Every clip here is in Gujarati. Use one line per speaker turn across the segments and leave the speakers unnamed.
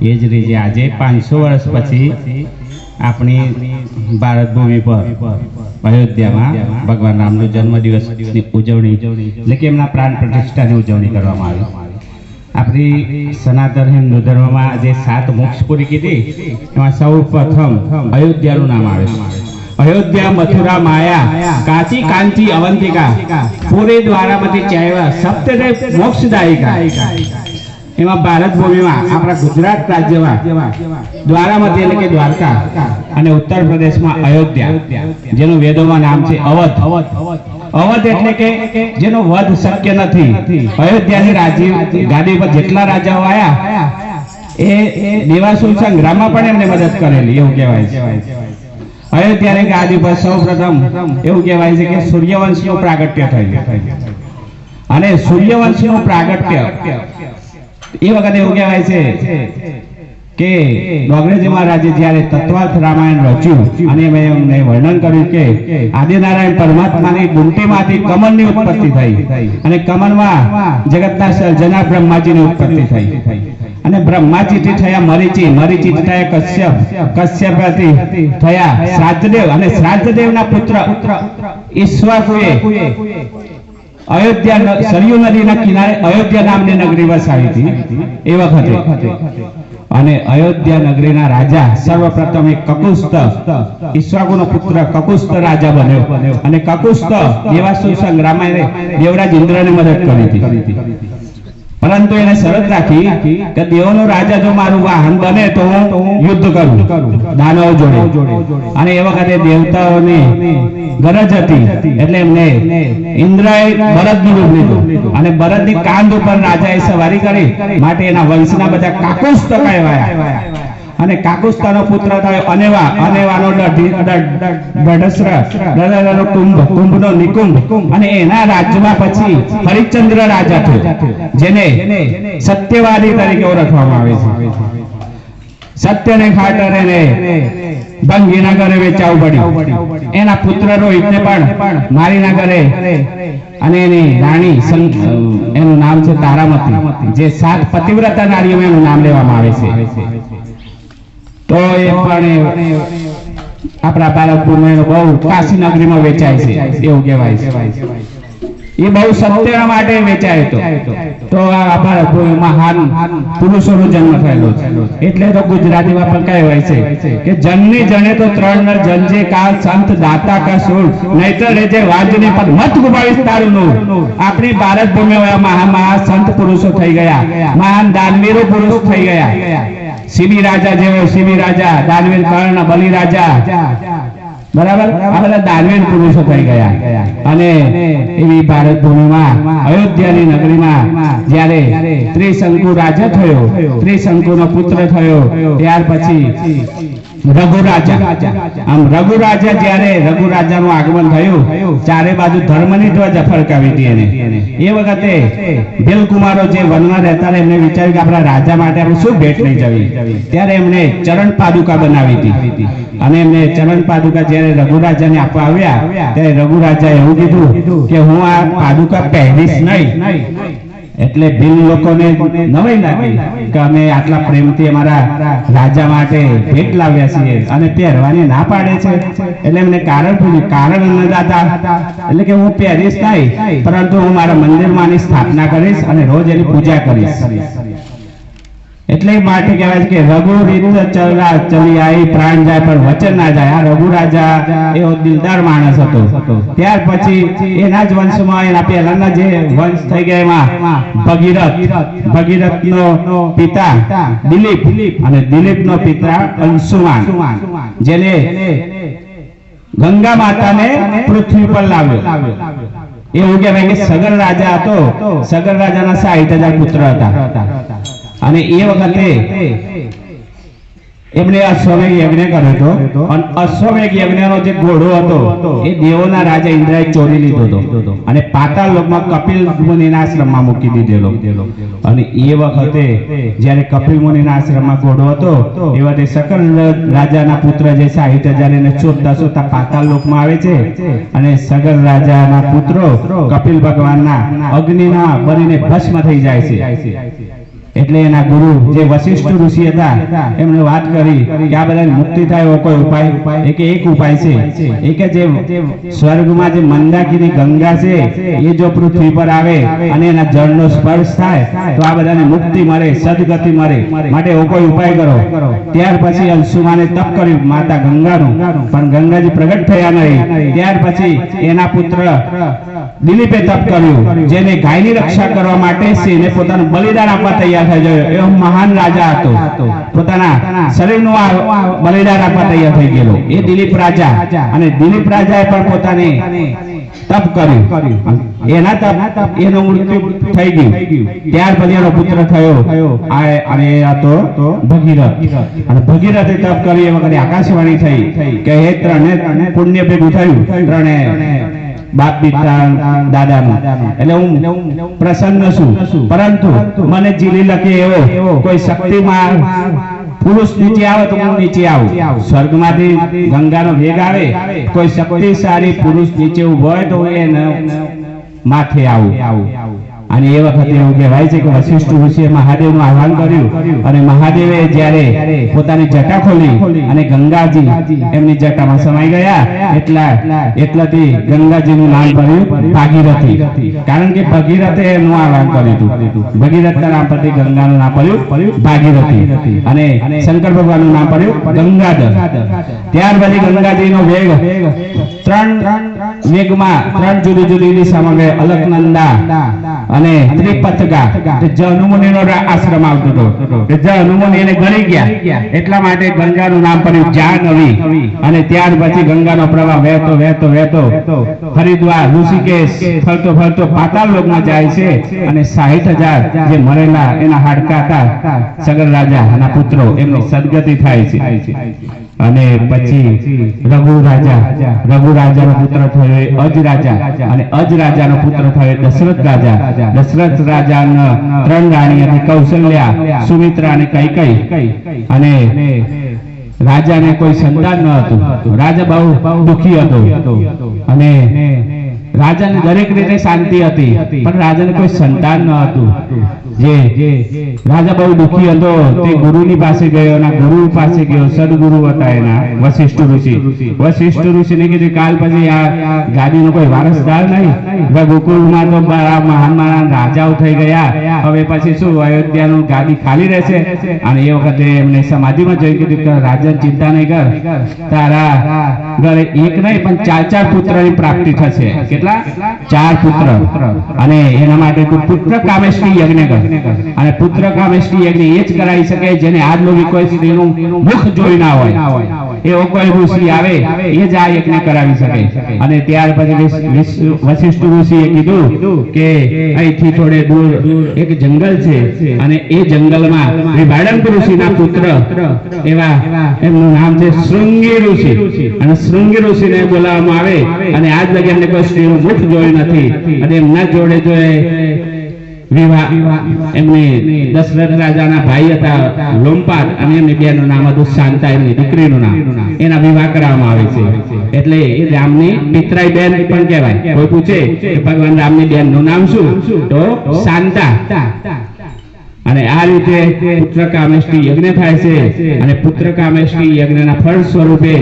એ જ રીતે આજે 500 વર્ષ પછી આપણી ભારત ભૂમિ પર અયોધ્યામાં ભગવાન રામનો જન્મદિવસની ઉજવણી એટલે કે એમના પ્રાણ પ્રતિષ્ઠાની ઉજવણી કરવામાં આવી। આપણી સનાતન હિન્દુ ધર્મમાં જે 7 મોક્ષ પૂરી કીધી એમાં સૌ પ્રથમ અયોધ્યાનું નામ આવે છે। अयोध्या मथुरा माया काची कांची अवंतिका पूरे द्वारामती चाहवा सप्तदेव मोक्षदायिका एवं भारत भूमि में अपना गुजरात राज्य में द्वारामती એટલે કે દ્વારકા અને ઉત્તર પ્રદેશમાં અયોધ્યા જેનું વેદોમાં નામ છે અવધ। અવધ એટલે કે જેનો વધ શક્ય નથી। અયોધ્યાની રાજી ગાદી પર જેટલા રાજાઓ આયા એ દેવાસુર સંગ્રામમાં પણ એમને મદદ કરેલી એવું કહેવાય છે। अयोध्या गादी पर सौ प्रथम एवं कहवाय छे के सूर्यवंशનું પ્રાગટ્ય થયું અને सूर्यवंशનું પ્રાગટ્ય એ વખતે એવું કહેવાય છે કે ડોગરેજી મહારાજે જ્યારે તત્વાર્થ રામાયણ રચ્યું અને મેં એમને વર્ણન કર્યું કે આદિનારાયણ પરમાત્માની ડુંટીમાંથી કમળની ઉત્પત્તિ થઈ અને કમળમાં જગતના સર્જના બ્રહ્માજીની ઉત્પત્તિ થઈ અને બ્રહ્માજીથી થયા મરીચી, મરીચીથી થયા કશ્યપ, કશ્યપથી થયા શ્રાદ્ધદેવ અને શ્રાદ્ધદેવના પુત્ર ઈક્ષ્વાકુએ અયોધ્યા સરયુ નદીના કિનારે અયોધ્યા નામની નગરી વસાવી હતી એ વખતે। અને અયોધ્યા નગરીના રાજા સર્વપ્રથમ એક કકુસ્ત ઈક્ષ્વાકુનો પુત્ર કકુસ્ત રાજા બન્યો અને કકુસ્ત દેવાસુર સંગ્રામમાં દેવરાજ ઇન્દ્રને મદદ કરી હતી। પરંતુ એને શરત રાખી કે દેવોનો રાજા જો મારું વાહન બને તો હું યુદ્ધ કરું દાનવો જોડે અને એ વખતે દેવતાઓની ગરજ હતી એટલે એમને ઇન્દ્રએ બળદનું રૂપ લીધું અને બળદની કાંધ ઉપર રાજાએ સવારી કરી માટે એના વંશના બધા કાકુસ્ત કહેવાયા અને કાકુસ્તાનો પુત્ર થયો અનેવા, અનેવાનો દઢસ્ર, કુંભ, કુંભનો નિકુંભ અને એના રાજ્યમાં પછી હરિશ્ચંદ્ર રાજા થયો જેને સત્યવાદી તરીકે ઓળખવામાં આવે છે। સત્યને ખાતર એને ભંગીના ઘરે વેચાવું પડ્યું। એના પુત્ર રોહિતને પણ મારીના ઘરે અને એની રાણી એનું નામ છે તારામતી જે 7 પતિવ્રતા નારીઓમાં એનું નામ લેવામાં આવે છે। તો એ પણ આપણા ભારત ભૂમિનો બહુ કાશી નગરીમાં વેચાય છે એવું કહેવાય છે। એ બહુ સત્ય માટે વેચાય તો આ ભારત ભૂમિમાં મહાન પુરુષોનો જન્મ થયેલો છે એટલે તો ગુજરાતીમાં પણ કહેવાય છે કે જનની જણે તો 3 નર જનજે કાળ સંત દાતા કા સોળ નહીતર રેજે વાજને પદ મત ગુમાવીશ તારું નૂર। આપણી ભારત ભૂમિમાં મહા સંત પુરુષો થઈ ગયા, મહાન દાનવીરો પુરુષો થઈ ગયા। शिवी राजा जेवो शिवी राजा, दानवीर कर्ण, बलि राजा बराबर आ बधा दानवीर पुरुषो થઈ ગયા અને એવી ભારત ભૂમિમાં અયોધ્યાની નગરીમાં જ્યારે ત્રિશંકુ રાજા થયો, ત્રિશંકુનો પુત્ર થયો ત્યાર પછી રઘુ રાજા। આમ રઘુ રાજા જ્યારે રઘુ રાજાનું આગમન થયું ચારે બાજુ ધર્મની ધ્વજા ફરકાવી હતી એને। એ વખતે ભીલકુમારો જે વનમાં રહેતા એમને વિચાર્યું કે આપણા રાજા માટે આપણે શું ભેટ લઈ જવી, ત્યારે એમને ચરણ પાદુકા બનાવી હતી અને એમને ચરણ પાદુકા જ્યારે રઘુ રાજાને આપવા આવ્યા ત્યારે રઘુ રાજાએ એવું કીધું કે હું આ પાદુકા પહેરીશ નહીં। એટલે ભીલ લોકોને નવાઈ લાગી કે અમે આટલા પ્રેમથી અમારા રાજા માટે ભેટ લાવ્યા છીએ અને પહેરવાની ના પાડે છે। એટલે એમને કારણ પૂછ્યું, કારણ અન્નદાતા એટલે કે હું પહેરીશ નહીં પરંતુ હું મારા મંદિરમાં આની સ્થાપના કરીશ અને રોજ એની પૂજા કરીશ। એટલે માટે કહેવાય છે કે રઘુ રીત ચલી આવી પ્રાણ જાય પણ વચન ના જાય। આ રઘુ રાજા એવો દિલદાર માણસ હતો। ત્યાર પછી એના જ વંશમાં એના પહેલાના જે વંશ થઈ ગયા એમાં ભગીરથ, ભગીરથનો પિતા દિલીપ અને દિલીપનો પિતા અંશુમાન જેને ગંગા માતાને પૃથ્વી પર લાવ્યો। એવું કહેવાય કે સગર રાજા હતો, સગર રાજાના 60,000 પુત્ર હતા અને એ વખતે એમણે અશ્વમેઘ યજ્ઞ કર્યો હતો અને અશ્વમેઘ યજ્ઞનો જે ઘોડો હતો એ દેવોના રાજા ઇન્દ્રએ ચોરી લીધો હતો અને પાતાળ લોકમાં કપિલ મુનિના આશ્રમમાં મૂકી દીધેલો। અને એ વખતે જ્યારે કપિલ મુનિના આશ્રમમાં ઘોડો હતો એ વખતે સકલ રાજાના પુત્ર જે 60,000 એને શોધતા શોધતા પાતાળ લોકમાં આવે છે અને સગર રાજાના પુત્રો કપિલ ભગવાનના અગ્નિના બનીને ભસ્મ થઈ જાય છે। એટલે એના ગુરુ જે વશિષ્ઠ ઋષિ હતા એમણે વાત કરી કે આ બધાની મુક્તિ થાય એવો કોઈ ઉપાય? એક ઉપાય છે એ કે જે સ્વર્ગમાં જે મંદાકિની ગંગા છે એ જો પૃથ્વી પર આવે અને એના જળનો સ્પર્શ થાય તો આ બધાને મુક્તિ મળે, સદગતિ મળે, માટે એવો કોઈ ઉપાય કરો. ત્યાર પછી અંશુમાને તપ કર્યું માતા ગંગાનું, પણ ગંગાજી પ્રગટ થયા નહીં. ત્યાર પછી એના પુત્ર દિલીપે તપ કર્યું, જેને ગાયની રક્ષા કરવા માટે સિંહને પોતાનું બલિદાન આપવા તૈયાર થઈ ગયો. એવો મહાન રાજા હતો, પોતાના શરીરનું બલિદાન આપવા તૈયાર થઈ ગયેલો એ દિલીપ રાજા. અને દિલીપ રાજાએ પણ પોતાને તપ કર્યું, એના તપ એનું મૃત્યુ થઈ ગયું. ત્યાર પછી એનો પુત્ર થયો અને એ હતો ભગીરથ. અને ભગીરથે તપ કરી એ વખતે આકાશવાણી થઈ કે હે ત્રણે પુણ્ય ભેગું થયું, ત્રણે બાપ દીકરા દાદાનું, એટલે હું પ્રસન્ન છું. પરંતુ મને જીલી લખે એવો કોઈ શક્તિમાન પુરુષ નીચે આવે તો હું નીચે આવું. સ્વર્ગમાંથી ગંગાનો વેગ આવે, કોઈ શક્તિશાળી પુરુષ નીચે ઉભો હોય તો એ માથે આવું. અને એ વખતે એવું કહેવાય છે કે વશિષ્ઠ ઋષિએ મહાદેવનું આહ્વાન કર્યું અને મહાદેવે જ્યારે પોતાની જટા ખોલી અને ગંગાજી એમની જટામાં સમાઈ ગયા, એટલાથી ગંગાજીનું નામ પડ્યું ભાગીરથી. કારણ કે ભગીરથે એનું આહ્વાન કર્યું હતું. ભગીરથના નામ પરથી ગંગાનું નામ પડ્યું ભાગીરથી અને શંકર ભગવાનનું નામ પડ્યું ગંગાધર. ત્યાર પછી ગંગાજીનો વેગ ત્રણ વેગમાં જુદી જુદી દિશામાં ગયો. અલકનંદા અને ત્રિપથગા, જનુમુનિનો આશ્રમ આવતો હતો. જનુમુનિ એને ગણી ગયા, એટલા માટે ગંગાનું નામ પડ્યું જાહ્નવી. અને ત્યાર પછી ગંગાનો પ્રવાહ વહેતો વહેતો વહેતો હરિદ્વાર, ઋષિકેશ ફરતો ફરતો પાતાળ લોકમાં જાય છે. અને 60,000 જે મરેલા એના હાડકા હતા સગર રાજા અને પુત્રો, એમની સદગતિ થાય છે. અને પછી રઘુ રાજાનો પુત્ર થયો અજ રાજા, અને અજ રાજાનો પુત્ર થયો દશરથ રાજા. દશરથ રાજાના 3 રાણી હતી, કૌશલ્યા, સુમિત્રા અને કૈકેયી. અને રાજાને કોઈ સંતાન ન હતું. રાજા બહુ દુખી હતો અને રાજાને દરેક રીતે શાંતિ હતી, પણ રાજાને કોઈ સંતાન ન હતું. જે રાજા બહુ દુખી હતો તે ગુરુની પાસે ગયો અને ગુરુ પાસે ગયો. સદગુરુ હતા એના વશિષ્ઠ ઋષિ. વશિષ્ઠ ઋષિને કીધું કાલ પછી આ ગાદીનો કોઈ વારસદાર નહીં. ગોકુળમાં તો મહાન મહાન રાજાઓ થઈ ગયા, હવે પછી શું અયોધ્યાનું ગાદી ખાલી રહેશે. અને એ વખતે એમને સમાધિમાં જોઈ કીધું કે રાજા ચિંતા નહીં કર, તારા ઘરે એક નહીં પણ 4 પુત્રની પ્રાપ્તિ થશે. કેટલા? 4 પુત્ર. અને એના માટે તું પુત્ર કામેષ્ટિ યજ્ઞ કર. અને પુત્ર કામેષ્ટિ યજ્ઞ એ જ કરાવી શકે જેને આજ લગી કોઈ સ્ત્રીનું મુખ જોઈ ના હોય. એવો કોઈ ઋષિ આવે એ જ આ યજ્ઞ કરાવી શકે. અને ત્યાર પછી વશિષ્ઠ ઋષિએ કીધું કે અહીંથી થોડે દૂર એક જંગલ છે અને એ જંગલમાં વિભાડંક ઋષિના પુત્ર એવા એમનું નામ છે શૃંગી ઋષિ. અને શૃંગી ઋષિને બોલાવવામાં આવે અને આજ લગી એમને કોઈ સ્ત્રીનું મુખ જોયું નથી. અને એમના જોડે જો વિવાહ એમને દશરથ રાજાના ભાઈ હતા લોમપાદ, અને એમની બેનનું નામ હતું શાંતા, એમની દીકરીનું નામ. એના વિવાહ કરવામાં આવે છે. એટલે એ રામની પિતરાઈ બેન પણ કહેવાય. કોઈ પૂછે કે ભગવાન રામની બેનનું નામ શું, તો શાંતા. અને આ રીતે પુત્ર કામેષ્ટિ યજ્ઞ થાય છે. અને પુત્ર કામેષ્ટિ યજ્ઞના ફળ સ્વરૂપે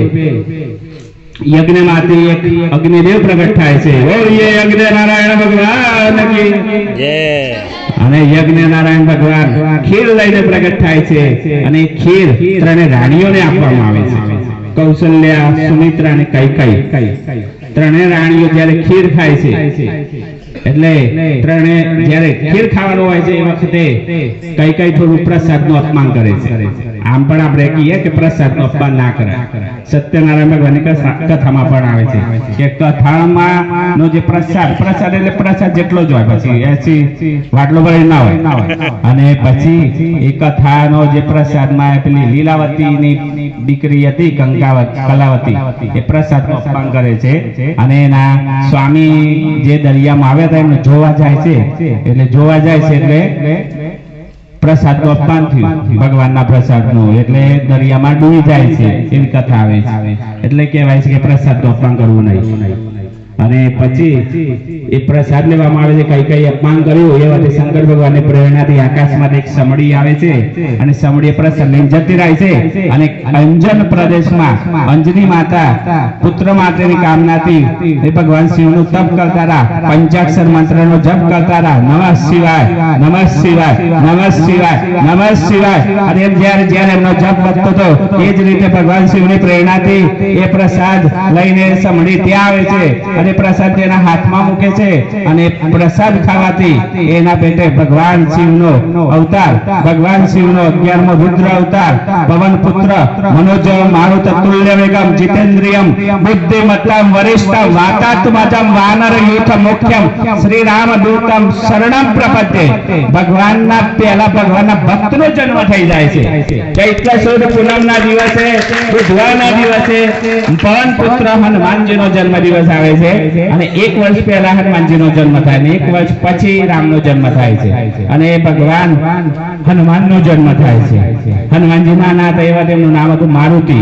યજ્ઞમાંથી એક અગ્નિદેવ પ્રગટ થાય છે. બોલીએ યજ્ઞ નારાયણ ભગવાન કી જય. અને યજ્ઞ નારાયણ ભગવાન ખીર લઈને પ્રગટ થાય છે. અને ખીર 3 રાણીઓને આપવામાં આવે છે. કૌશલ્યા, સુમિત્રા અને કૈકેયી. 3 રાણીઓ જ્યારે ખીર ખાય છે, એટલે 3 જ્યારે ખીર ખાવાનું હોય છે એ વખતે કૈકેયી થોડું પ્રસાદનું અપમાન કરે છે. આમ પણ આપણે કહીએ કે પ્રસાદનું અપમાન ના કરે. સત્યનારાયણ ભગવાનની કથામાં પણ આવે છે કે કથામાં નો જે પ્રસાદ એટલે પ્રસાદ જેટલો જ હોય, પછી એસી વાટલો ભરી ના હોય. અને પછી એ કથાનો જે પ્રસાદમાં પેલી લીલાવતીની દીકરી હતી કલાવતી, એ પ્રસાદનું અપમાન કરે છે. અને એના સ્વામી જે દરિયામાં આવ્યા હતા એમને જોવા જાય છે. એટલે જોવા જાય છે એટલે પ્રસાદનું અપમાન થયું, ભગવાનના પ્રસાદનું, એટલે દરિયામાં ડૂબી જાય છે. એવી કથા આવે છે. એટલે કહેવાય છે કે પ્રસાદનું અપમાન કરવું નહીં. અને પછી એ પ્રસાદ લેવામાં આવે છે. કઈ કઈ અપમાન કર્યું એવાથી શંકર ભગવાનની પ્રેરણાથી આકાશમાંથી એક સમડી આવે છે અને સમડી પ્રસાદ લઈને જતી રહે છે. અને અંજન પ્રદેશમાં અંજની માતા પુત્ર માટેની કામનાથી એ ભગવાન શિવનું તપ કરતા હતા, પંચાક્ષર મંત્રનો જપ કરતા હતા, નમઃ શિવાય નમઃ શિવાય નમઃ શિવાય નમઃ શિવાય. અને એમ જ્યારે જ્યારે એમનો જપ વધતો હતો એ જ રીતે ભગવાન શિવની પ્રેરણાથી એ પ્રસાદ લઈને સમડી ત્યાં આવે છે અને પ્રસાદ તેના હાથમાં મૂકે છે. અને પ્રસાદ ખાવાથી એના પેટે ભગવાન શિવનો અવતાર, ભગવાન શિવનો 11મો રુદ્ર અવતાર, પવન પુત્ર મનોજવ મારુત તુલ્ય વેગમ જીતેન્દ્રિયમ બુદ્ધિમત્તમ વરિષ્ઠમ વાતાત્મજમ વાનર યુથ મુખ્યમ શ્રી રામ દૂતમ શરણમ પ્રપદ્યે. ભગવાનના પહેલા ભગવાનના ભક્તનો જન્મ થઈ જાય છે. ચૈત્ર સુદ પૂનમના દિવસે બુધવારના દિવસે પવન પુત્ર હનુમાનજીનો જન્મ દિવસ આવે છે. અને 1 વર્ષ પહેલા હનુમાનજીનો જન્મ થાય ને 1 વર્ષ પછી રામનો જન્મ થાય છે. અને ભગવાન હનુમાનનો જન્મ થાય છે. હનુમાનજી નાના હતા એવા તેમનું નામ હતું મારુતિ.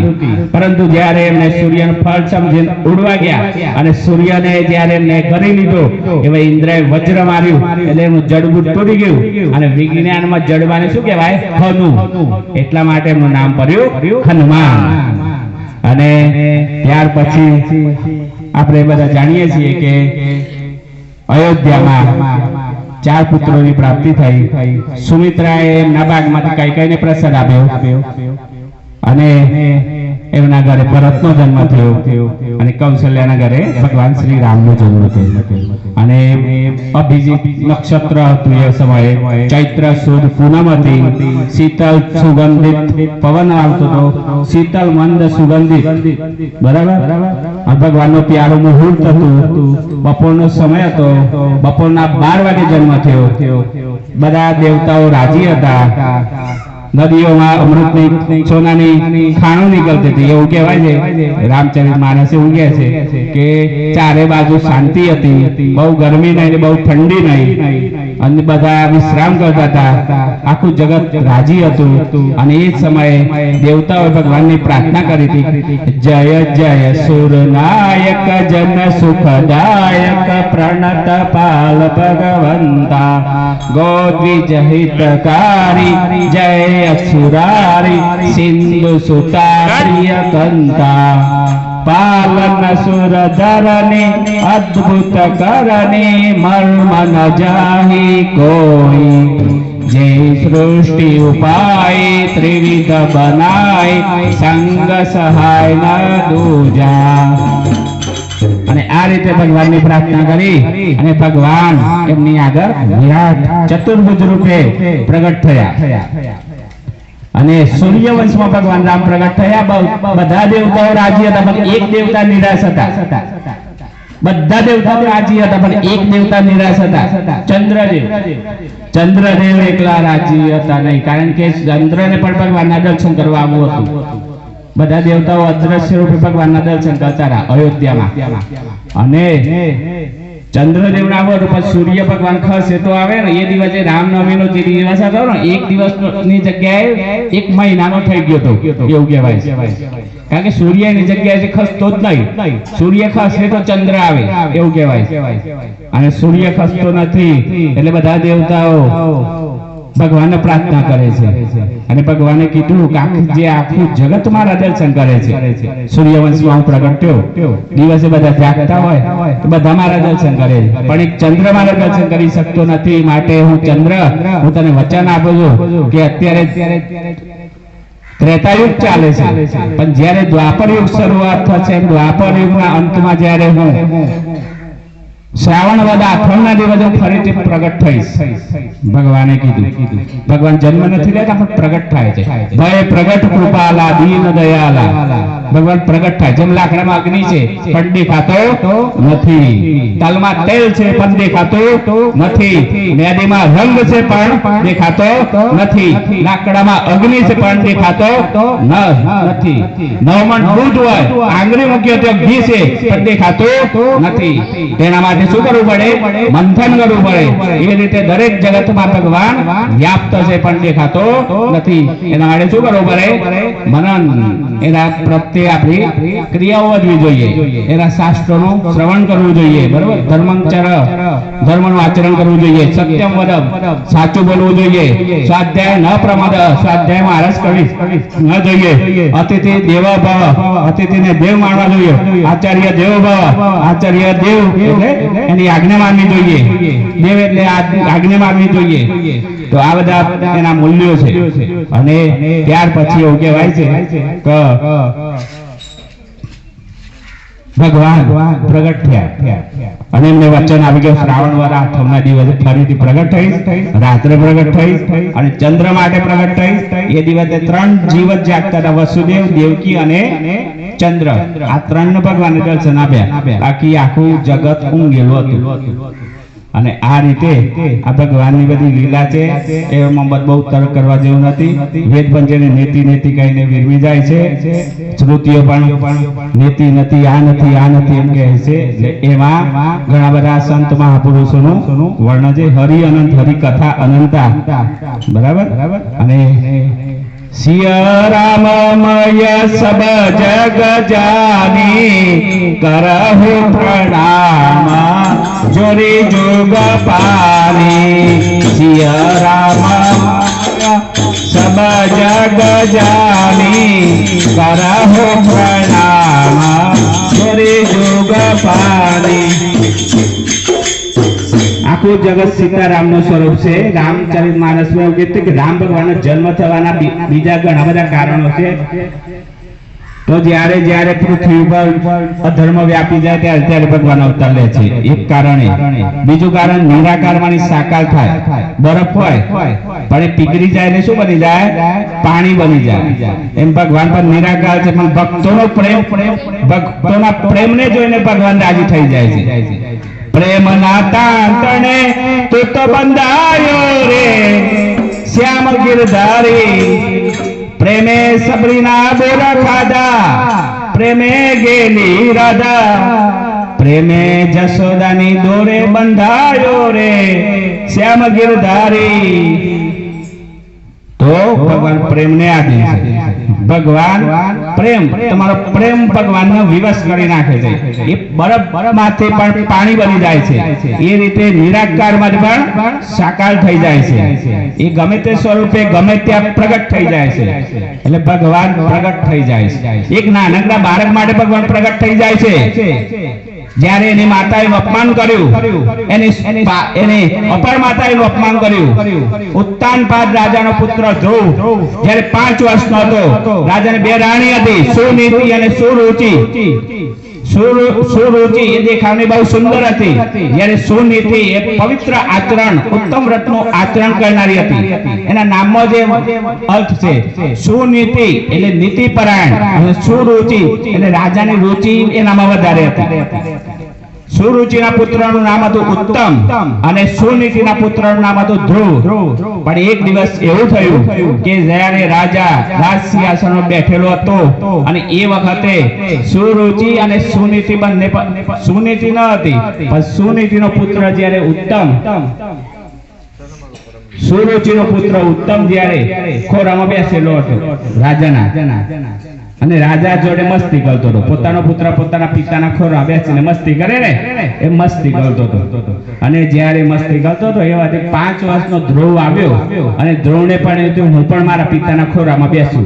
પરંતુ જ્યારે એમને સૂર્યનું ફળ સમજીને ઉડવા ગયા અને સૂર્યને જ્યારે એમને કરી લીધો એવા ઇન્દ્રએ વજ્ર માર્યું એટલે એનું જડબું તૂટી ગયું. અને વિજ્ઞાનમાં જડબાને શું કહેવાય? હનુ. એટલા માટે એમનું નામ પડ્યું હનુમાન. અને ત્યાર પછી આપણે બધા જાણીએ છીએ કે અયોધ્યામાં 4 પુત્રોની પ્રાપ્તિ થઈ. સુમિત્રાએ એમના બાગમાંથી કૈકેયીને પ્રસાદ આપ્યો અને એમના ઘરે ભરતનો જન્મ થયો અને કૌશલ્યાના ઘરે ભગવાન શ્રી રામનો જન્મ થયો. અને અભિજીત નક્ષત્ર હતું એ સમયે, ચૈત્ર સુદ પૂનમ હતી, શીતળ સુગંધિત પવન આવતો હતો, શીતળ મંદ સુગંધિત, બરાબર. ભગવાનનો પ્યારો મુહૂર્ત હતું, બપોરનો સમય હતો, બપોરના 12 વાગે જન્મ થયો. બધા દેવતાઓ રાજી હતા. નદીઓમાં અમૃતની સોનાની ખાણો નીકળતી હતી એવું કહેવાય છે. રામચરિત માનસે એવું કહે છે કે ચારે બાજુ શાંતિ હતી, બહુ ગરમી નહીં, બહુ ઠંડી નહીં, અને બધા વિશ્રામ કરતા હતા. આખું જગત રાજી હતું. અને એ સમયે દેવતાઓએ ભગવાનની પ્રાર્થના કરી હતી, જય જય સુરનાયક જન સુખદાયક પ્रणत पाल भगवंता गोद्विज हितकारी जय असुरारी सिंधु सुतारिय कंता पालन सुर धरने अद्भुत करने मर्म न जाहि कोई जय सृष्टि उपाय त्रिविध बनाय संग सहाय न दूजा. અને આ રીતે ભગવાનની પ્રાર્થના કરી અને ભગવાન એમની આગળ વિરાટ ચતુર્ભુજ રૂપે પ્રગટ થયા. અને સૂર્યવંશમાં ભગવાન રામ પ્રગટ થયા. બધા દેવતાઓ રાજી હતા પણ એક દેવતા નિરાશ હતા. બધા દેવતાઓ રાજી હતા પણ એક દેવતા નિરાશ હતા, ચંદ્રદેવ. ચંદ્રદેવ એકલા રાજી હતા નહીં, કારણ કે ચંદ્રને પણ ભગવાનના દર્શન કરવા આવવું હતું. બધા દેવતાઓ અદ્રશ્ય રૂપે ભગવાનના દર્શન કરતા રહ્યા અયોધ્યામાં. અને ચંદ્રદેવ ના રૂપ સૂર્ય ભગવાન ખાસ એ તો આવે ને એ દિવસે રામનવમીનો જે દિવસ હતો ને 1 દિવસની જગ્યાએ 1 મહિનાનો થઈ ગયો હતો એવું કહેવાય છે. કારણ કે સૂર્યની જગ્યાએ ખસતો જ નહીં. સૂર્ય ખસે તો ચંદ્ર આવે એવું કહેવાય. અને સૂર્ય ખસતો નથી એટલે બધા દેવતાઓ ભગવાનને પ્રાર્થના કરે છે. અને ભગવાને કીધું કે આખું જગત મારા દર્શન કરે છે. સૂર્યવંશમાં હું પ્રગટ થયો, દિવસે બધા જાગતા હોય તો બધા મારા દર્શન કરે છે, પણ એક ચંદ્ર મારા દર્શન કરી શકતો નથી. માટે હું ચંદ્ર, હું તને વચન આપું છું કે અત્યારે ત્રેતાયુગ ચાલે છે, પણ જ્યારે દ્વાપર યુગ શરૂઆત થશે, દ્વાપર યુગના અંતમાં જ્યારે હું શ્રાવણ વદ આઠમના દિવસે ફરીથી પ્રગટ થઈશ. ભગવાને કીધું. ભગવાન જન્મ નથી લેતા પણ પ્રગટ થાય છે. ભય પ્રગટ કૃપાલા દીન દયાલા. ભગવાન પ્રગટ થાય. જેમ લાકડામાં અગ્નિ છે પણ દેખાતો નથી, તલમાં તેલ છે પણ દેખાતો નથી, મેદીમાં રંગ છે પણ દેખાતો નથી, લાકડામાં અગ્નિ છે પણ દેખાતો નથી, નવમણ દૂધ હોય આંગળી મૂકીએ તો ઘી છે પણ દેખાતો નથી. તેના માટે શું કરવું પડે? મંથન કરવું પડે. એ રીતે દરેક જગતમાં ભગવાન વ્યાપ્ત છે પણ દેખાતો નથી. એના માટે શું કરવું પડે? મનન. એના પ્રત્યે આપણી ક્રિયાઓ વધવી જોઈએ. એના શાસ્ત્રોનું શ્રવણ કરવું જોઈએ. બરોબર? ધર્મનું આચરણ કરવું જોઈએ. સત્યમ વદમ, સાચું બોલવું જોઈએ. સ્વાધ્યાય ન પ્રમાદ, સ્વાધ્યાયમાં આળસ કરવી ન જોઈએ. અતિથિ દેવો ભવ, અતિથિને દેવ માનવા જોઈએ. આચાર્ય દેવો ભવ, આચાર્ય દેવ એટલે એની આજ્ઞા માનવી જોઈએ. દેવ એટલે આજ્ઞા માનવી જોઈએ. તો આ બધા એના મૂલ્યો છે. અને ત્યાર પછી એવું કહેવાય છે કે ભગવાન પ્રગટ થયા અને એમને વચન આવી ગયું શ્રાવણ વરા આઠમના દિવસે ફરીથી પ્રગટ થઈ, રાત્રે પ્રગટ થઈ અને ચંદ્ર માટે પ્રગટ થઈ. એ દિવસે 3 જીવત જાગતા હતા, વસુદેવ, દેવકી અને ચંદ્ર. આ 3 ભગવાનને દર્શન આપ્યા. બાકી આખું જગત ઊંઘેલું હતું. અને આ રીતે આ ભગવાનની બધી લીલા છે. એમાં બહુ તર્ક કરવા જેવું નથી. વેદ પણ જેને નેતિ નેતિ કહીને વિરમી જાય છે. શ્રુતિઓ પણ નેતિ નથી, આ નથી, આ નથી એમ કહે છે. એમાં ઘણા બધા સંત મહાપુરુષોનું વર્ણન છે. હરિ અનંત, હરિ કથા અનંતા. બરાબર? અને સિયા રામમય સબ જગ જાની કરહુ પ્રણામ જોરી જોગ પાની. સિયા રામમય સબ જગ જાની કરહુ પ્રણામ જોરી જોગ પાની. આખું જગત સીતારામનું સ્વરૂપ છે. રામચરિતમાનસમાં એવું કીધું કે રામ ભગવાનનો જન્મ થવાના બીજા ઘણા બધા કારણો છે. તો જ્યારે જ્યારે પૃથ્વી પર અધર્મ વ્યાપી જાય ત્યારે ભગવાન અવતાર લે છે. એક કારણ. બીજું કારણ નિરાકારમાંની સાકાર થાય. બરફ હોય પણ એ પીગળી જાય એટલે શું બની જાય? પાણી બની જાય. એમ ભગવાન પર નિરાકાર છે પણ ભક્તોના પ્રેમને જોઈને ભગવાન રાજી થઈ જાય છે. પ્રેમના તાંતણે તું તો બંધાયો રે શ્યામ ગિરધારી. પ્રેમે સબરીના બોરા ખાધા, પ્રેમે ગેલી રાધા, પ્રેમે જશોદાની દોરે બંધાયો રે શ્યામ ગિરધારી. તો ભગવાન પ્રેમને આધીન છે. ભગવાન પ્રેમ, તમારો પ્રેમ ભગવાનનો વિવશ કરી નાખે છે. એ બરફમાંથી પણ પાણી બની જાય છે. એ રીતે નિરાકારમાં પણ સાકાર થઈ જાય છે. એ ગમે તે સ્વરૂપે ગમે ત્યાં પ્રગટ થઈ જાય છે. એટલે ભગવાન પ્રગટ થઈ જાય છે. એક નાનકડા બાળક માટે ભગવાન પ્રગટ થઈ જાય છે. જ્યારે એની માતાએ અપમાન કર્યું, એને અપર માતાએ અપમાન કર્યું. ઉત્તાનપાદ રાજાનો પુત્ર ધ્રુવ જ્યારે 5 વર્ષનો હતો, રાજાને 2 રાણી હતી, સુનીતિ અને સુરુચિ. સુરુચિ એ દેખાવની બહુ સુંદર હતી, જ્યારે સુનીતિ એ પવિત્ર આચરણ, ઉત્તમ વ્રતનું આચરણ કરનારી હતી. એના નામમાં જે અર્થ છે, સુનીતિ એટલે નીતિપરાયણ અને સુરુચિ એટલે રાજાની રુચિ એનામાં વધારે હતી. સુરુચિના પુત્રનું નામ હતું ઉત્તમ અને સુનીતિના પુત્રનું નામ હતું ધ્રુવ. પણ એક દિવસ એવું થયું કે જ્યારે રાજા રાજ સિંહાસન પર બેઠેલો હતો અને એ વખતે સુરુચિ અને સુનીતિ બંને, સુનીતિ ન હતી પણ સુનીતિનો પુત્ર જ્યારે ઉત્તમ, સુરુચિનો પુત્ર ઉત્તમ જ્યારે ખોરામાં બેસેલો હતો રાજાના, અને રાજા જોડે મસ્તી કરતો હતો. પોતાનો પુત્ર પોતાના પિતાના ખોરા બેસીને મસ્તી કરે ને, એ મસ્તી કરતો હતો. અને જ્યારે મસ્તી કરતો હતો એવા 5 વર્ષનો ધ્રુવ આવ્યો અને ધ્રુવને પણ હું પણ મારા પિતાના ખોરામાં બેસું.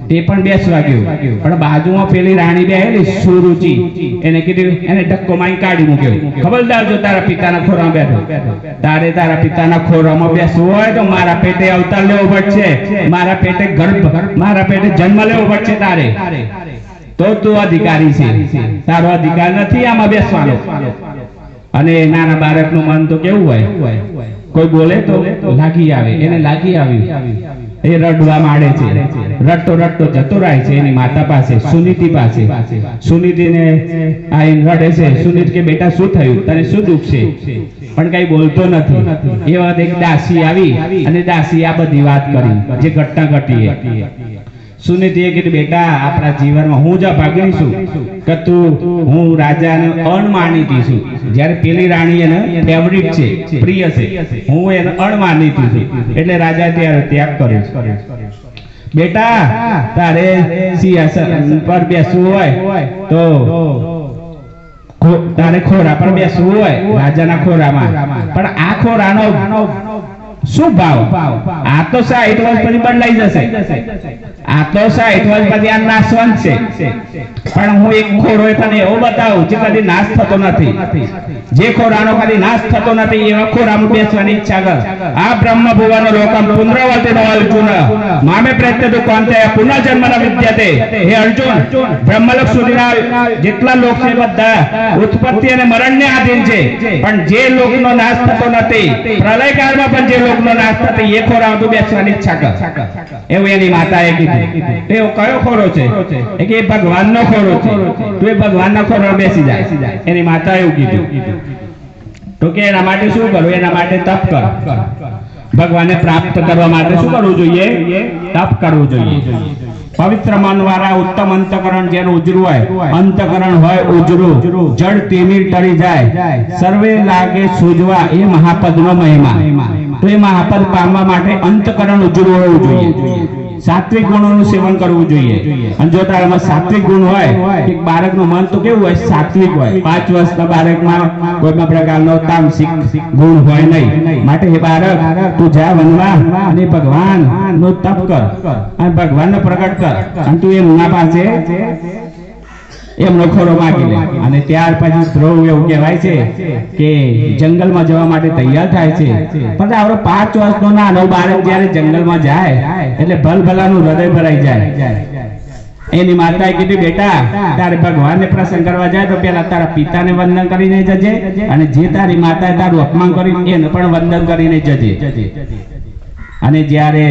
તે પણ બેસવા ગયો, પણ બાજુમાં પેલી રાણી બેઠેલી સુરુચિ, એને કીધું, એને ધક્કો મારી કાઢી મૂક્યો. ખબરદાર, જો તારા પિતાના ખોરામાં બેઠો, તારે તારા પિતાના ખોરામાં બેસવું હોય તો મારા પેટે અવતાર લેવો પડશે, મારા પેટે મારા પેટે જન્મ લેવો પડશે તારે. તો તું અધિકારી છે, તારો અધિકાર નથી આમાં બેસવાનો. અને નાના બાળકનું મન તો કેવું હોય, કોઈ બોલે તો લાગી આવે. એને લાગી આવ્યું, એ રડવા માંડે છે. રડતો રડતો જતો રહે છે એની માતા પાસે, સુનીતિ પાસે. સુનીતિને આ રડે છે. સુનીત કે બેટા શું થયું, તને શું દુઃખ છે? પણ કઈ બોલતો નથી. એ વખતે એક દાસી આવી અને દાસી આ બધી વાત કરી જે ઘટના ઘટી. સુનીતિએ કીધું બેટા આપણા જીવનમાં હું જ ભાગી છું કે હું રાજાને અણમાનીતી છું. જ્યારે પેલી રાણી એને ફેવરિટ છે, પ્રિય છે, હું એને અણમાનીતી છું એટલે રાજા ત્યારે ત્યાગ કર્યો. બેટા તારે સિંહાસન પર બેસવું હોય તો તારે ખોરા પર બેસવું હોય રાજાના ખોરામાં, પણ આ ખોરાનો શું ભાવ? આ તો 60 વર્ષ પછી બદલાઈ જશે, આ તો 60 વર્ષ પછી આ નાશવંત છે, પણ હું એક ખોરો તને એવો બતાવું જે કદી નાશ થતો નથી. જે ખોરાનો કદી નાશ થતો નથી એવા ખોરામાં બેસવાની ઈચ્છા કર. આ બ્રહ્મ ભુવન લોકમ પુનરાવર્તિનો અર્જુન મામે પ્રત્યે કોંતે પુનર્જન્મના વિદ્યતે. હે અર્જુન, બ્રહ્મલોક સુધીના જેટલા લોક છે બધા ઉત્પત્તિ અને મરણને આધીન છે, પણ જે લોકનો નાશ થતો નથી, પ્રલયકાળમાં પણ જે લોકનો નાશ થતો એ ખોરામાં બેસવાની ઈચ્છા કર. એવું એની માતાએ કીધું. એવો કયો ખોરો છે? એ કે ભગવાનનો ખોરો છે, તું એ ભગવાનના ખોરામાં બેસી જાય. એની માતાએ એવું કીધું. તો કે એના માટે શું કરવું? એના માટે તપ કર. ભગવાનને પ્રાપ્ત કરવા માટે શું કરવું જોઈએ? તપ કરવું જોઈએ. પવિત્ર મન વાળા ઉત્તમ અંતકરણ જેનું ઉજરું હોય, અંતકરણ હોય ઉજરું, જળ તિમિર ટળી જાય, સર્વે લાગે સૂજવા, એ મહાપદનો મહિમા. તો એ મહાપદ પામવા માટે અંતકરણ ઉજરું હોવું જોઈએ. સાત્વિક ગુણોનું સેવન કરવું જોઈએ. અને જો તારામાં સાત્વિક ગુણ હોય, એક બાળકનું મન તો કેવું હોય? સાત્વિક હોય. 5 વર્ષના બાળકમાં કોઈ પણ પ્રકારનો તામસિક ગુણ હોય નહીં. માટે હે બાળક, તું જા વનમાં અને ભગવાન નું તપ કર અને ભગવાનને પ્રગટ કર, અને તું એમના પાસે એમનો ખોરો માગી લે. અને ત્યાર પછી ધ્રુવ એવું કહેવાય છે કે જંગલમાં જવા માટે તૈયાર થાય છે. પણ આપણો 5 વર્ષનો નાનો બાળક જ્યારે જંગલમાં જાય એટલે ભલભલાનું હૃદય ભરાઈ જાય. એની માતાએ કીધું બેટા તારે ભગવાનને પ્રસન્ન કરવા જાય તો પેલા તારા પિતાને વંદન કરીને જજે, અને જે તારી માતાએ તારું અપમાન કર્યું એને પણ વંદન કરીને જજે. અને જ્યારે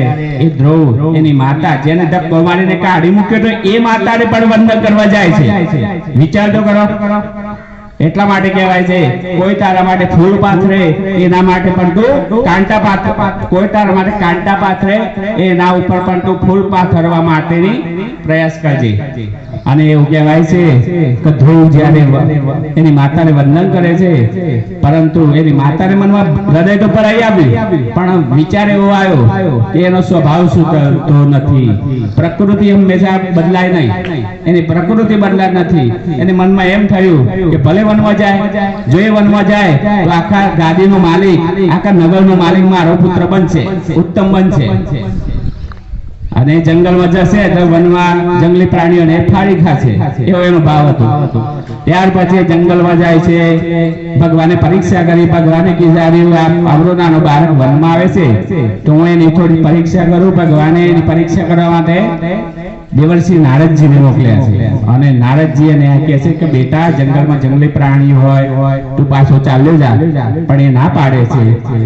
એ ધ્રુવ એની માતા જેને ધક્કો મારીને કાઢી મૂક્યો તો એ માતાને પણ વંદન કરવા જાય છે. વિચાર તો કરો. એટલા માટે કહેવાય છે કોઈ તારા માટે ફૂલ પાથરે એના માટે પણ તું કાંટા પાથર, કોઈ તારા માટે કાંટા પાથરે એના ઉપર પણ તું ફૂલ પાથરવા માટેની પ્રયાસ કરજે. અને એવું કહેવાય છે કે ધ્રુવ જ્યારે એની માતાને વંદન કરે છે, પરંતુ એની માતાને મનમાં હૃદય તો ભરાઈ આવ્યું, પણ વિચાર એવો આવ્યો કે એનો સ્વભાવ સુધરતો નથી. પ્રકૃતિ હંમેશા બદલાય નહીં, એની પ્રકૃતિ બદલાય નથી. એને મનમાં એમ થયું કે ભલે વનમાં જાય, જો એ વનમાં જાય તો આખા ગાદીનો માલિક, આખા નગરનો માલિક મારો પુત્ર બનશે, ઉત્તમ બનશે. અને જંગલમાં જશે તો વનમાં જંગલી પ્રાણીઓને ફાડી ખાશે, એવો એનો ભાવ હતો. ત્યાર પછી જંગલમાં જાય છે. ભગવાને પરીક્ષા કરી. ભગવાને કીધું આવડો નાનો બાળક વનમાં આવે છે તો હું એની થોડી પરીક્ષા કરું. ભગવાને એની પરીક્ષા કરવા માટે દેવર્ષિ નારદજીને મોકલ્યા છે. અને નારદજી એને કહે છે કે બેટા જંગલમાં જંગલી પ્રાણી હોય તું પાછો ચાલ્યો જા, પણ એ ના પાડે છે.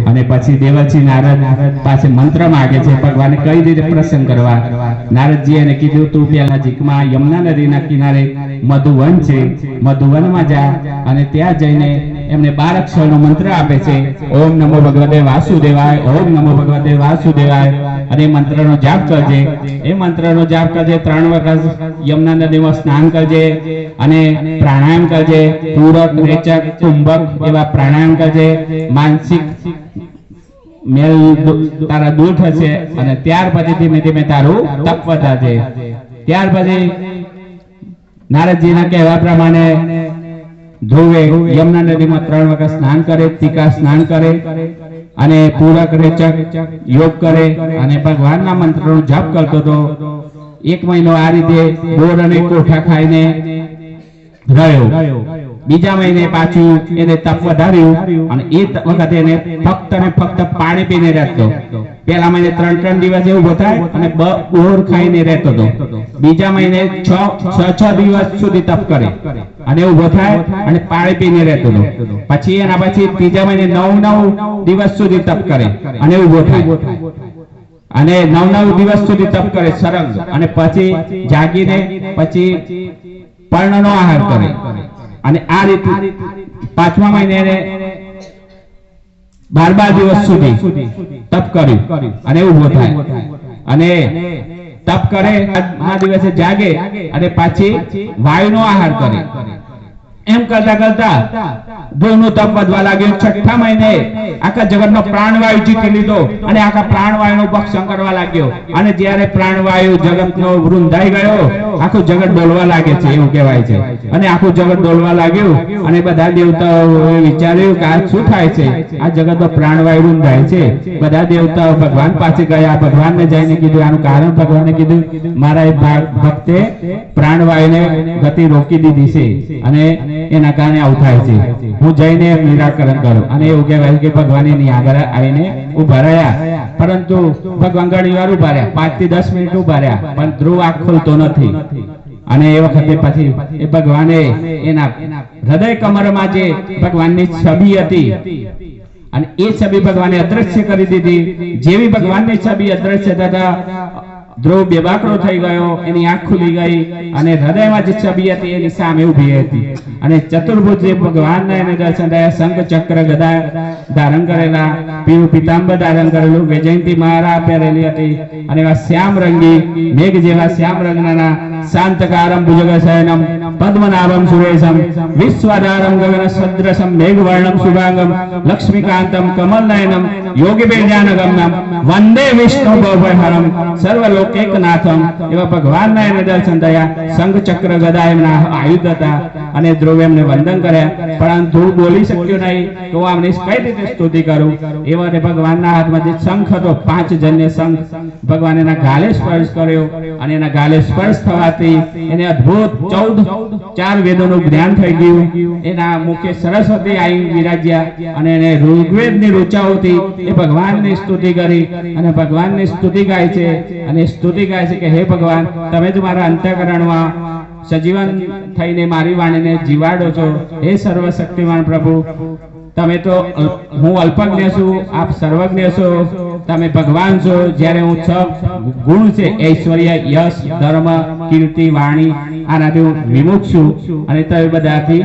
અને પછી દેવર્ષિ નારદ પાસે મંત્ર માગે છે ભગવાને કઈ રીતે પ્રસન્ન કરવા. નારદજી એને કીધું તું પેલા જીકમાં યમુના નદીના કિનારે મધુવન છે, મધુવનમાં જા અને ત્યાં જઈને એમને 12 અક્ષરનો મંત્ર આપે છે. ઓમ નમો ભગવતે વાસુદેવાય, ઓમ નમો ભગવતે વાસુદેવાય. અને એ મંત્રનો જાપ કરજે. એ મંત્રનો જાપ કરજે. 3 વખત યમુના નદીમાં સ્નાન કરજે અને પ્રાણાયામ કરજે. પૂરક, રેચક, કુંભક એવા પ્રાણાયામ કરજે. માનસિક મેલ તારા દૂર થશે અને ત્યાર પછી ધીમે ધીમે તારું તપ વધારજે. ત્યાર પછી નારદજીના કહેવા પ્રમાણે ધ્રુવે યમુના નદીમાં 3 વખત સ્નાન કરે, ટીકા સ્નાન કરે અને પૂરક, રેચક યોગ કરે અને ભગવાનના મંત્રનો જાપ કરતો હતો. 1 મહિનો આ રીતે બોર અને કોઠા ખાઈને રહ્યો. બીજા મહિને પાછું એને તપ વધાર્યું અને એ વખતે એને ફક્ત અને ફક્ત પાણી પીને રહેતો. પહેલા મહિને 3 દિવસ એવું થાય અને બોર ખાઈને રહેતો હતો. બીજા મહિને 6 દિવસ સુધી તપ કરે અને એવું થાય અને પાણી પીને રહેતો હતો. પછી એના પછી ત્રીજા મહિને 9 દિવસ સુધી તપ કરે અને એવું થાય અને 9 દિવસ સુધી તપ કરે સરંગ. અને પછી જાગીને પછી પર્ણનો આહાર કરે અને આ રીતે 5મા મહિને 12 દિવસ સુધી તપ કર્યું અને એવું થાય. અને તપ કરે, આ દિવસે જાગે અને પાછી વાયુનો આહાર કરે. એમ કરતા કરતા ધ્રુવનું તપ વધવા લાગ્યું. 6ઠા મહિને આખા જગતનો પ્રાણવાયુ જીતી લીધો અને આખા પ્રાણવાયુનો ભક્ષણ કરવા લાગ્યો. અને જ્યારે પ્રાણવાયુ જગતનો વૃંદાઈ ગયો, આખું જગત ડોલવા લાગે છે એવું કહેવાય છે. અને આખું જગત ડોલવા લાગ્યું અને બધા દેવતાઓએ વિચાર્યું કે આ શું થાય છે, આ જગતનો પ્રાણવાયુ વૃંદાય છે. બધા દેવતાઓ ભગવાન પાસે ગયા. ભગવાનને જઈને કીધું આનું કારણ. ભગવાને કીધું મારા એક ભક્તે પ્રાણવાયુને ગતિ રોકી દીધી છે અને એના કારણે આવું થાય છે. હું જઈને નિરાકરણ કરું. અને એવું કહેવાય કે ભગવાન એની આગળ આવીને ઉભા રહ્યા. પરંતુ ભગવાન ઘણી વાર ઉભા રહ્યા, 5 થી 10 મિનિટ ઉભા રહ્યા, પણ ધ્રુવ આંખ ખોલતો નથી. અને એ વખતે પછી એ ભગવાને એના હૃદય કમરમાં જે ભગવાનની છબી હતી અને એ છબી ભગવાને અદ્રશ્ય કરી દીધી. જેવી ભગવાનની છબી અદ્રશ્ય થતા ધ્રુવ બેબાકડો થઈ ગયો, એની આંખ ખુલી ગઈ અને હૃદયમાં જે છબી હતી એની સામે ઊભી હતી. અને ચતુર્ભુજ જે ભગવાનના એને દર્શન થયા. શંખ ચક્ર ગદા ધારણ કરેલા, પીળું પીતાંબર ધારણ કરેલું, વૈજયંતી માળા પહેરેલી હતી અને એવા શ્યામ રંગી મેઘ જેવા શ્યામ રંગના શાંતકારમ ભુજગશયનમ પદ્મનાભમ સુરેશમ વિશ્વાધારમ ગગન સદ્રશમ મેઘવર્ણમ શુભાંગમ લક્ષ્મીકાંતમ કમલનયનમ યોગીબેજાનગમ્યમ વંદે વિષ્ણુ ભવહરમ સર્વલોકૈકનાથમ. એવા ભગવાનના એને દર્શન થયા. શંખ ચક્ર ગદા એમના આયુધ હતા અને ધ્રુવ એમને વંદન કર્યા. પરંતુ ધ્રુવ બોલી શક્યો નહીં કે હું આમની કઈ રીતે સ્તુતિ કરું. એવા ભગવાનના હાથમાં જે શંખ હતો, 5 જન્ય શંખ, ભગવાન એના ગાલે સ્પર્શ કર્યો અને એના ગાલે સ્પર્શ થવાથી એને અદ્ભુત 4 વેદોનું જ્ઞાન થઈ ગયું. એના મુખે સરસ્વતી આવી વિરાજ્યા અને એને ઋગ્વેદની ઋચાઓથી એ ભગવાનની સ્તુતિ કરી અને ભગવાનની સ્તુતિ ગાય છે. અને સ્તુતિ ગાય છે કે હે ભગવાન, તમે જ મારા અંતઃકરણમાં સજીવન થઈને મારી વાણીને જીવાડો છો. હે સર્વશક્તિમાન પ્રભુ, તમે તો હું અલ્પજ્ઞ છું, આપ સર્વજ્ઞ છો, તમે ભગવાન છો. જ્યારે હું 6 ગુણ છે, ઐશ્વર્ય, યશ, ધર્મ, કીર્તિ, વાણી, આનાથી હું વિમુખ છું અને તમે બધાથી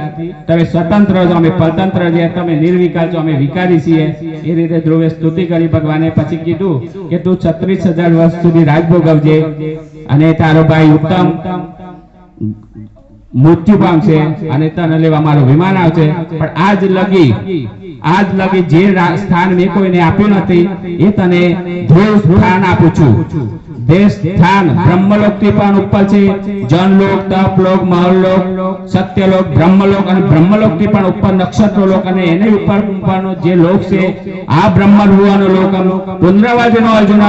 તમે સ્વતંત્ર છો, અમે પરતંત્ર છીએ, તમે નિર્વિકાર છો, અમે વિકારી છીએ. એ રીતે ધ્રુવે સ્તુતિ કરી. ભગવાને પછી કીધું કે તું 36,000 વર્ષ સુધી રાજ ભોગવજે અને તારો ભાઈ ઉત્તમ મૃત્યુ પામશે અને તને લેવા મારું વિમાન આવશે. પણ આજ લગી જે સ્થાન મેં કોઈને આપ્યું નથી એ તને ધ્રુવ સ્થાન આપું છું. દેશ સ્થાન બ્રહ્મલોક થી પણ ઉપર છે. જનલોક, તપલોક, મહલોક, સત્યલોક, બ્રહ્મલોક અને બ્રહ્મલોક થી પણ ઉપર નક્ષત્રલોક અને એને ઉપરનો જે લોક છે આ બ્રહ્મભુવનો લોકમ પુનરાવર્તનો અર્જુન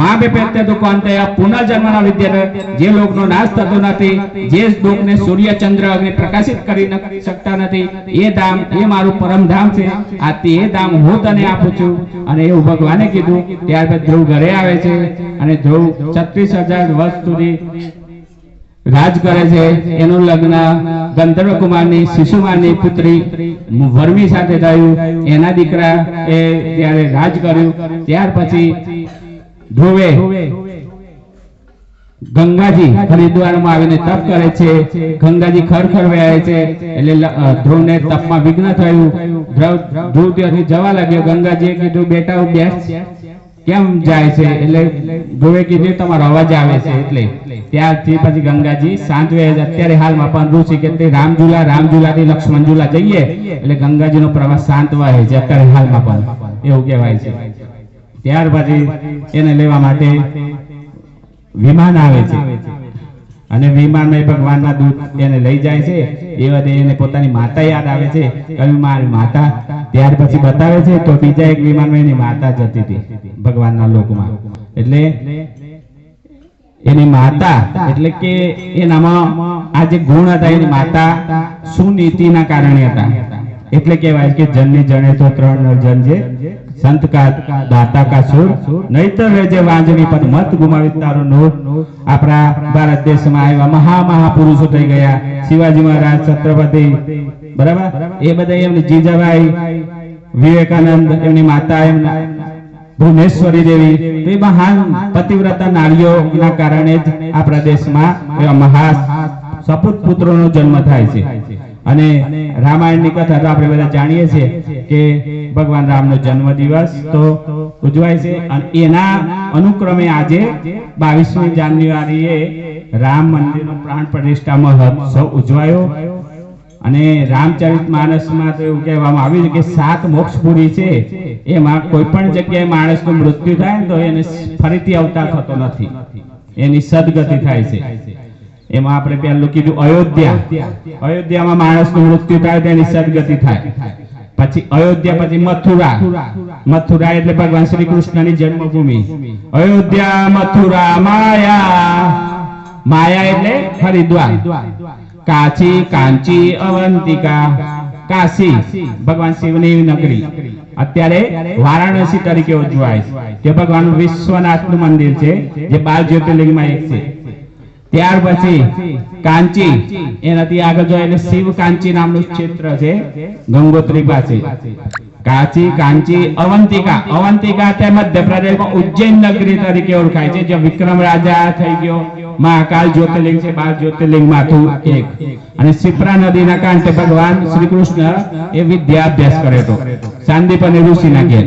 મા બેપેત્ય તો કોંતે પુનર્જન્મના વિદ્યાર્થી. જે લોકનો નાશ થતો નથી, જે લોકને સૂર્ય, ચંદ્ર, અગ્નિ પ્રકાશિત કરી શકતા નથી, એ ધામ એ મારું પરમ ધામ છે. આથી એ ધામ હું તને આપું છું. અને એવું ભગવાને કીધું. ત્યારબાદ ધ્રુવ ઘરે આવે છે અને ધ્રુવ 36,000 વર્ષ સુધી રાજ કરે છે. એનું લગ્ન ગંધર્વ કુમારની શિશુમાની પુત્રી વર્મી સાથે થયું. એના દીકરા એ ત્યારે રાજ કર્યું. ત્યાર પછી ધ્રુવે ગંગાજી હરિદ્વારમાં આવીને તપ કરે છે. ગંગાજી ખરખર વહે છે એટલે ધ્રુવને તપમાં વિઘ્ન થયું. ધ્રુવ ત્યાંથી જવા લાગ્યો. ગંગાજીએ કીધું બેટા હું બેસ, કેમ જાય છે? એટલે ધ્રુવે કીધું તમારો અવાજ આવે છે. એટલે ત્યારથી પછી ગંગાજી શાંત વહે છે. અત્યારે હાલમાં પણ ઋષિ કે રામઝુલાથી લક્ષ્મણઝુલા જઈએ એટલે ગંગાજીનો પ્રવાસ શાંત વહે છે અત્યારે હાલમાં પણ એવું કહેવાય છે. ત્યાર પછી એને લેવા માટે વિમાન આવે છે અને વિમાનમાં ભગવાનના દૂત એને લઈ જાય છે. એ વખતે એને પોતાની માતા યાદ આવે છે. કહ્યું મારી માતા. ત્યાર પછી બતાવે છે તો બીજા એક વિમાનમાં એની માતા જતી હતી ભગવાનના લોકમાં. એટલે એની માતા એટલે કે એનામાં આ જે ગુણ હતા એની માતા સુનીતિના કારણે હતા. એટલે કહેવાય કે જનની જણે તો 3 જન જે સંત કા દાતા કા સુર નહીતર રેજે વાંજની પદ મત ગુમાવી તારો નૂર. આપણા ભારત દેશમાં આવ્યા મહાપુરુષો થઈ ગયા. શિવાજી મહારાજ, છત્રપતિ, બરાબર, એ બધા એમની જીજાબાઈ, વિવેકાનંદ, એમની માતા એમના ભુવનેશ્વરી દેવી, તો એ મહાન પતિવ્રતા નારીઓના કારણે જ આપણા દેશમાં એવા મહા સપૂત પુત્રોનો જન્મ થાય છે. અને રામાયણની કથા તો આપણે બધા જાણીએ છીએ કે ભગવાન રામનો જન્મદિવસ તો ઉજવાય છે અને એના અનુક્રમે આજે 22મી જાન્યુઆરીએ રામ મંદિરનો પ્રાણ પ્રતિષ્ઠા મહોત્સવ ઉજવાયો અને રામચરિતમાનસમાં તો એવું કહેવામાં આવ્યું છે કે 7 મોક્ષપુરી છે એમાં કોઈ પણ જગ્યાએ માણસનું મૃત્યુ થાય ને તો એને ફરીથી અવતાર થતો નથી, એની સદગતિ થાય છે. એમાં આપણે પહેલું કીધું અયોધ્યામાં માણસનું મૃત્યુ થાય તો એની સદગતિ થાય. પછી અયોધ્યા, પછી મથુરા એટલે ભગવાન શ્રી કૃષ્ણની જન્મભૂમિ. અયોધ્યા મથુરા માયા એટલે હરિદ્વાર. કાશી કાંચી અવંતિકા, કાશી ભગવાન શિવની નગરી અત્યારે વારાણસી તરીકે ઉજવાય છે, કે ભગવાન વિશ્વનાથનું મંદિર છે જે 12 જ્યોતિર્લિંગમાં એક છે. ત્યાર પછી કાંચી, એનાથી આગળ જોઈએ એટલે શિવ કાંચી નામનું ક્ષેત્ર છે ગંગોત્રી પાસે. કાશી કાંચી અવંતિકા તે મધ્યપ્રદેશમાં ઉજ્જૈન નગરી તરીકે ઓળખાય છે, જે વિક્રમ રાજા થઈ ગયો. મહાકાલ જ્યોતિર્લિંગ છે, 12 જ્યોતિર્લિંગમાંથી એક. અને શિપ્રા નદીના કાંઠે ભગવાન શ્રી કૃષ્ણ એ વિદ્યા અભ્યાસ કર્યો હતો, સાંદીપની ઋષિના ઘેર.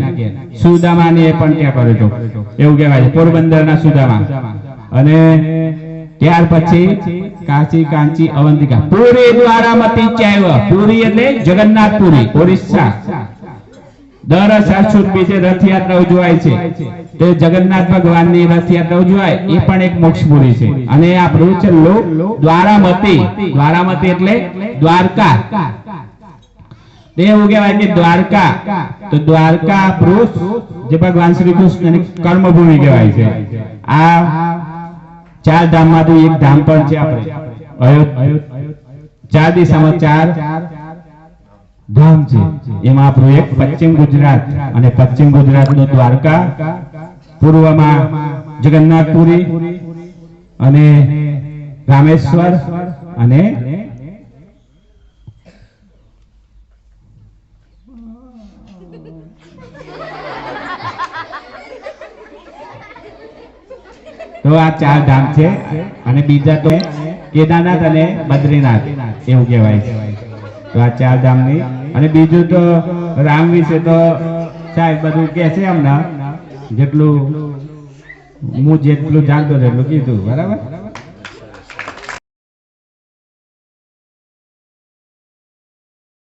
સુદામાની એ પણ ત્યાં કર્યો હતો એવું કહેવાય છે, પોરબંદરના સુદામા. અને ત્યાર પછી કાશી કાંચી અવંતિકા. પુરી દ્વારામતી ચૈવ, પુરી એટલે જગન્નાથપુરી ઓરિસ્સા. દર અષાઢ સુદ બીજે રથયાત્રા ઉજવાય છે, તે જગન્નાથ ભગવાનની રથયાત્રા ઉજવાય એ પણ એક મોક્ષપુરી છે. અને આપણું છેલ્લું દ્વારામતી એટલે દ્વારકા. એવું કહેવાય કે દ્વારકા, તો દ્વારકા પુરુષ જે ભગવાન શ્રી કૃષ્ણની કર્મભૂમિ કહેવાય છે. આ 4 ધામમાંથી એક ધામ પણ છે આપણે અયોધ્યા. 4 દિશામાં 4 ધામ છે, એમાં આપણું એક પશ્ચિમ ગુજરાત, અને પશ્ચિમ ગુજરાતનું દ્વારકા, પૂર્વમાં જગન્નાથપુરી અને રામેશ્વર અને તો આ 4 ધામ છે. અને બીજા તો કેદારનાથ અને બદ્રીનાથ એવું કહેવાય છે. તો આ 4 ધામની. અને બીજું તો રામ વિશે તો સાહેબ બધું કે છે, હમણાં જેટલું હું જેટલું જાણતો એટલું કીધું, બરાબર.